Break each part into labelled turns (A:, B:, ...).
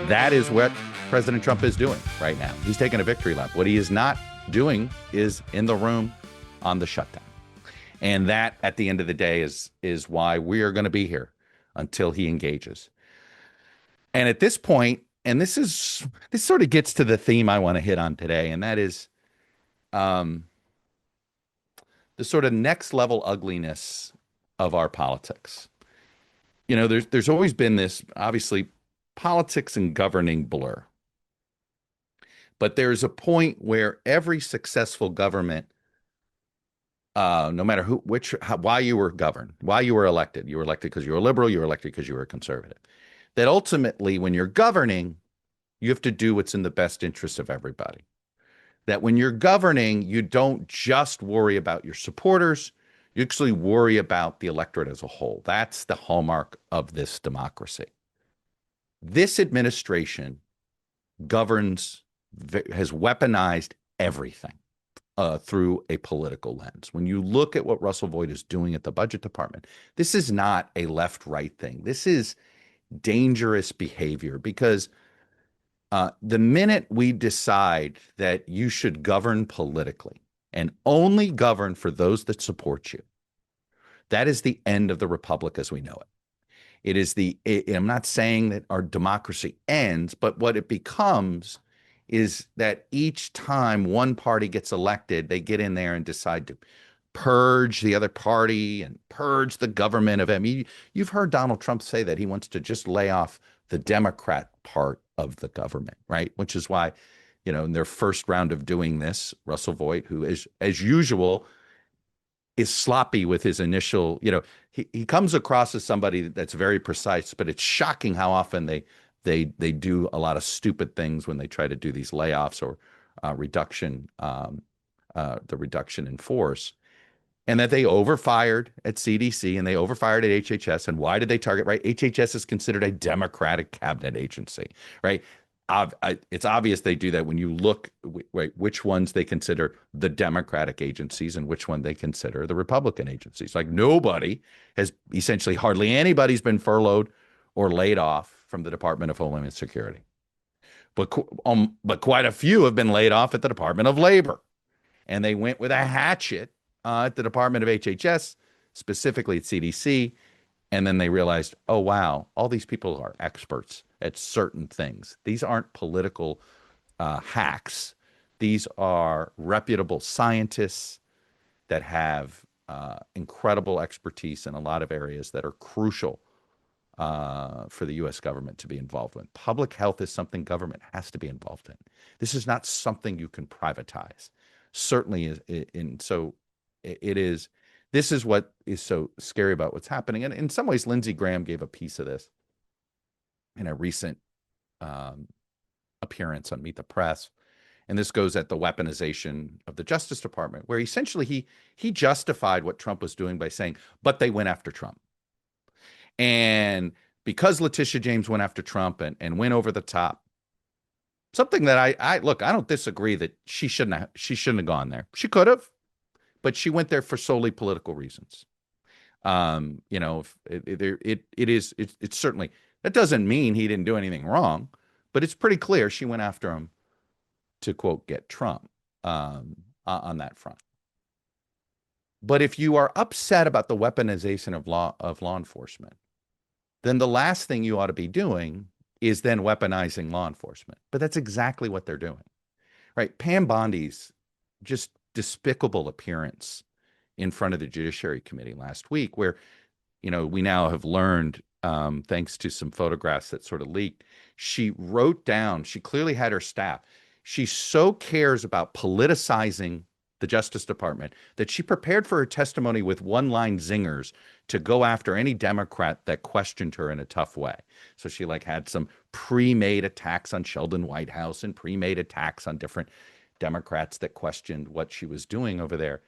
A: That is what President Trump is doing right now. He's taking a victory lap. What he is not doing is in the room on the shutdown. And that, at the end of the day, is why we are going to be here until he engages. And at this point, and this sort of gets to the theme I want to hit on today, and that is the sort of next level ugliness of our politics. You know, there's always been this, obviously, politics and governing blur. But there's a point where every successful government, no matter why you were governed, why you were elected because you were a liberal, you were elected because you were a conservative, that ultimately when you're governing, you have to do what's in the best interest of everybody. That when you're governing, you don't just worry about your supporters, you actually worry about the electorate as a whole. That's the hallmark of this democracy. This administration has weaponized everything through a political lens. When you look at what Russell Vought is doing at the budget department, this is not a left-right thing. This is dangerous behavior because the minute we decide that you should govern politically and only govern for those that support you, that is the end of the republic as we know it. I'm not saying that our democracy ends, but what it becomes is that each time one party gets elected, they get in there and decide to purge the other party and purge the government of them. You've heard Donald Trump say that he wants to just lay off the Democrat part of the government, right? Which is why, in their first round of doing this, Russell Vought, who is, as usual, is sloppy with his initial, he comes across as somebody that's very precise, but it's shocking how often they do a lot of stupid things when they try to do these layoffs or the reduction in force, and that they overfired at CDC and they overfired at HHS. And why did they target, right? HHS is considered a Democratic cabinet agency, right? It's obvious they do that when you look which ones they consider the Democratic agencies and which one they consider the Republican agencies. Like hardly anybody's been furloughed or laid off from the Department of Homeland Security. But quite a few have been laid off at the Department of Labor. And they went with a hatchet at the Department of HHS, specifically at CDC. And then they realized, oh, wow, all these people are experts at certain things. These aren't political hacks. These are reputable scientists that have incredible expertise in a lot of areas that are crucial for the U.S. government to be involved in. Public health is something government has to be involved in. This is not something you can privatize. Certainly, it is. This is what is so scary about what's happening. And in some ways, Lindsey Graham gave a piece of this in a recent appearance on Meet the Press. And this goes at the weaponization of the Justice Department, where essentially he justified what Trump was doing by saying, but they went after Trump. And because Letitia James went after Trump and went over the top, something that I don't disagree that she shouldn't have gone there. She could have, but she went there for solely political reasons. It's certainly, that doesn't mean he didn't do anything wrong, but it's pretty clear she went after him to, quote, get Trump on that front. But if you are upset about the weaponization of law enforcement, then the last thing you ought to be doing is then weaponizing law enforcement. But that's exactly what they're doing, right? Pam Bondi's just despicable appearance in front of the Judiciary Committee last week, where, we now have learned, thanks to some photographs that sort of leaked, she wrote down, she clearly had her staff. She so cares about politicizing the Justice Department that she prepared for her testimony with one-line zingers to go after any Democrat that questioned her in a tough way. So she had some pre-made attacks on Sheldon Whitehouse and pre-made attacks on different Democrats that questioned what she was doing over there.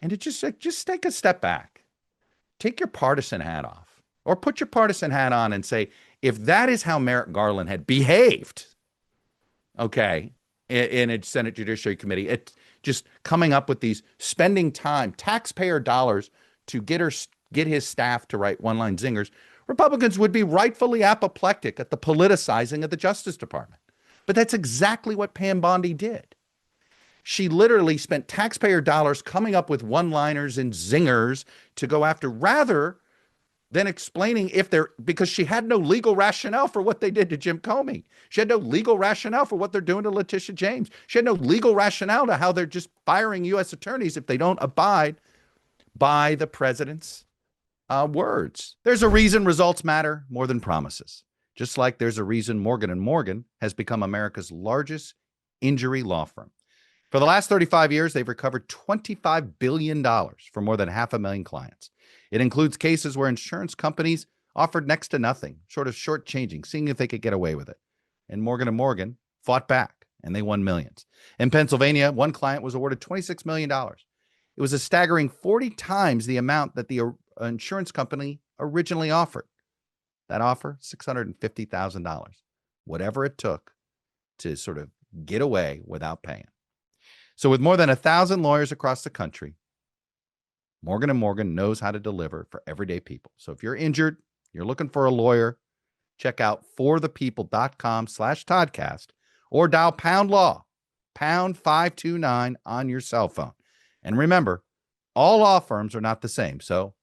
A: And it just take a step back. Take your partisan hat off, or put your partisan hat on and say, if that is how Merrick Garland had behaved, okay, in a Senate Judiciary Committee, it just coming up with these, spending time, taxpayer dollars to get his staff to write one-line zingers, Republicans would be rightfully apoplectic at the politicizing of the Justice Department. But that's exactly what Pam Bondi did. She literally spent taxpayer dollars coming up with one-liners and zingers to go after, rather than explaining if they're, because she had no legal rationale for what they did to Jim Comey. She had no legal rationale for what they're doing to Letitia James. She had no legal rationale to how they're just firing U.S. attorneys if they don't abide by the president's words. There's a reason results matter more than promises. Just like there's a reason Morgan & Morgan has become America's largest injury law firm. For the last 35 years, they've recovered $25 billion for more than 500,000 clients. It includes cases where insurance companies offered next to nothing, short of shortchanging, seeing if they could get away with it. And Morgan & Morgan fought back, and they won millions. In Pennsylvania, one client was awarded $26 million. It was a staggering 40 times the amount that the insurance company originally offered. That offer, $650,000, whatever it took to sort of get away without paying. So with more than 1,000 lawyers across the country, Morgan & Morgan knows how to deliver for everyday people. So if you're injured, you're looking for a lawyer, check out forthepeople.com/ToddCast or dial pound law, pound 529 on your cell phone. And remember, all law firms are not the same. So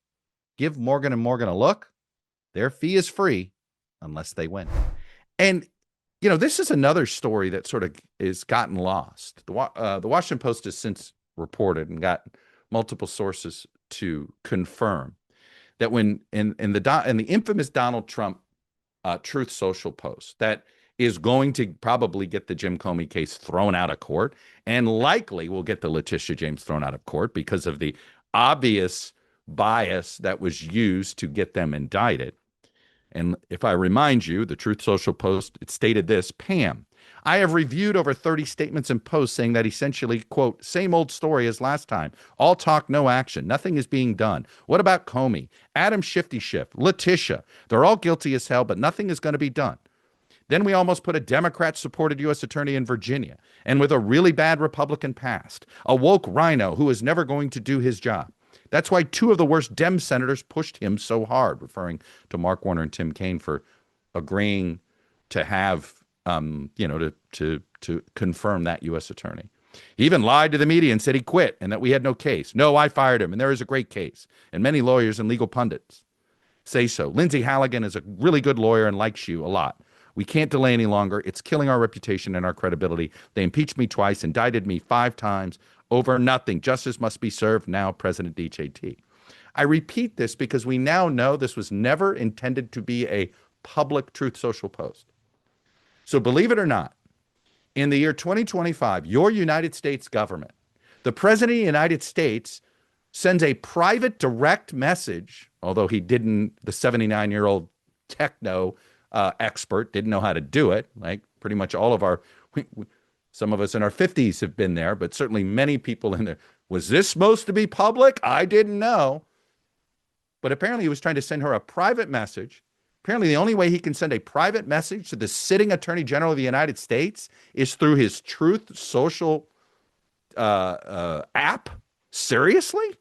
A: give Morgan & Morgan a look. Their fee is free unless they win. And you know, this is another story that sort of is gotten lost. The Washington Post has since reported and got multiple sources to confirm that when in the infamous Donald Trump Truth Social post that is going to probably get the Jim Comey case thrown out of court and likely will get the Letitia James thrown out of court because of the obvious bias that was used to get them indicted. And if I remind you, the Truth Social post, it stated this: Pam, I have reviewed over 30 statements and posts saying that essentially, quote, same old story as last time. All talk, no action. Nothing is being done. What about Comey, Adam Shifty Schiff, Letitia? They're all guilty as hell, but nothing is going to be done. Then we almost put a Democrat-supported U.S. attorney in Virginia, and with a really bad Republican past, a woke rhino who is never going to do his job. That's why two of the worst Dem senators pushed him so hard, referring to Mark Warner and Tim Kaine for agreeing to have, to confirm that U.S. attorney. He even lied to the media and said he quit and that we had no case. No, I fired him, and there is a great case. And many lawyers and legal pundits say so. Lindsay Halligan is a really good lawyer and likes you a lot. We can't delay any longer. It's killing our reputation and our credibility. They impeached me twice, indicted me 5 times over nothing. Justice must be served now, President DJT. I repeat this because we now know this was never intended to be a public Truth Social post. So believe it or not, in the year 2025, your United States government, the President of the United States sends a private direct message, although he didn't, the 79-year-old techno expert didn't know how to do it, like pretty much all of our, some of us in our 50s have been there, but certainly many people in there. Was this supposed to be public? I didn't know. But apparently he was trying to send her a private message. Apparently the only way he can send a private message to the sitting Attorney General of the United States is through his Truth Social app. Seriously?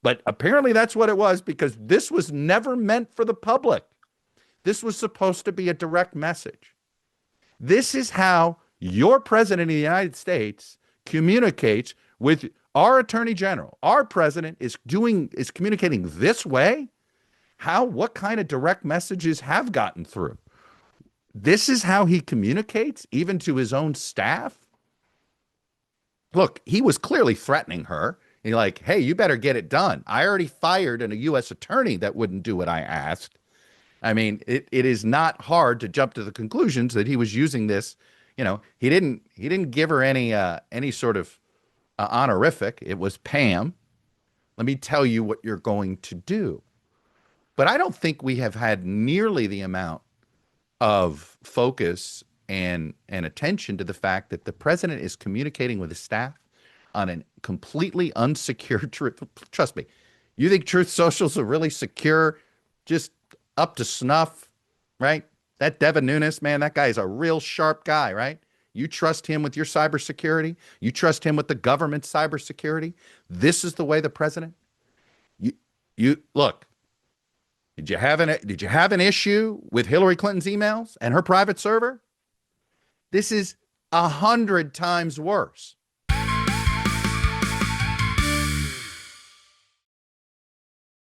A: But apparently that's what it was, because this was never meant for the public. This was supposed to be a direct message. This is how your president of the United States communicates with our attorney general. Our president is communicating this way. What kind of direct messages have gotten through? This is how he communicates, even to his own staff. Look, he was clearly threatening her. He's like, hey, you better get it done. I already fired a U.S. attorney that wouldn't do what I asked. I mean, it is not hard to jump to the conclusions that he was using this. You know, he didn't give her any sort of honorific. It was, Pam, let me tell you what you're going to do. But I don't think we have had nearly the amount of focus and attention to the fact that the president is communicating with his staff on a completely unsecured truth. Trust me, you think Truth Social's are really secure, just up to snuff, right? That Devin Nunes, man, that guy is a real sharp guy, right? You trust him with your cybersecurity? You trust him with the government's cybersecurity? This is the way the president, you look, Did you have an issue with Hillary Clinton's emails and her private server? This is 100 times worse.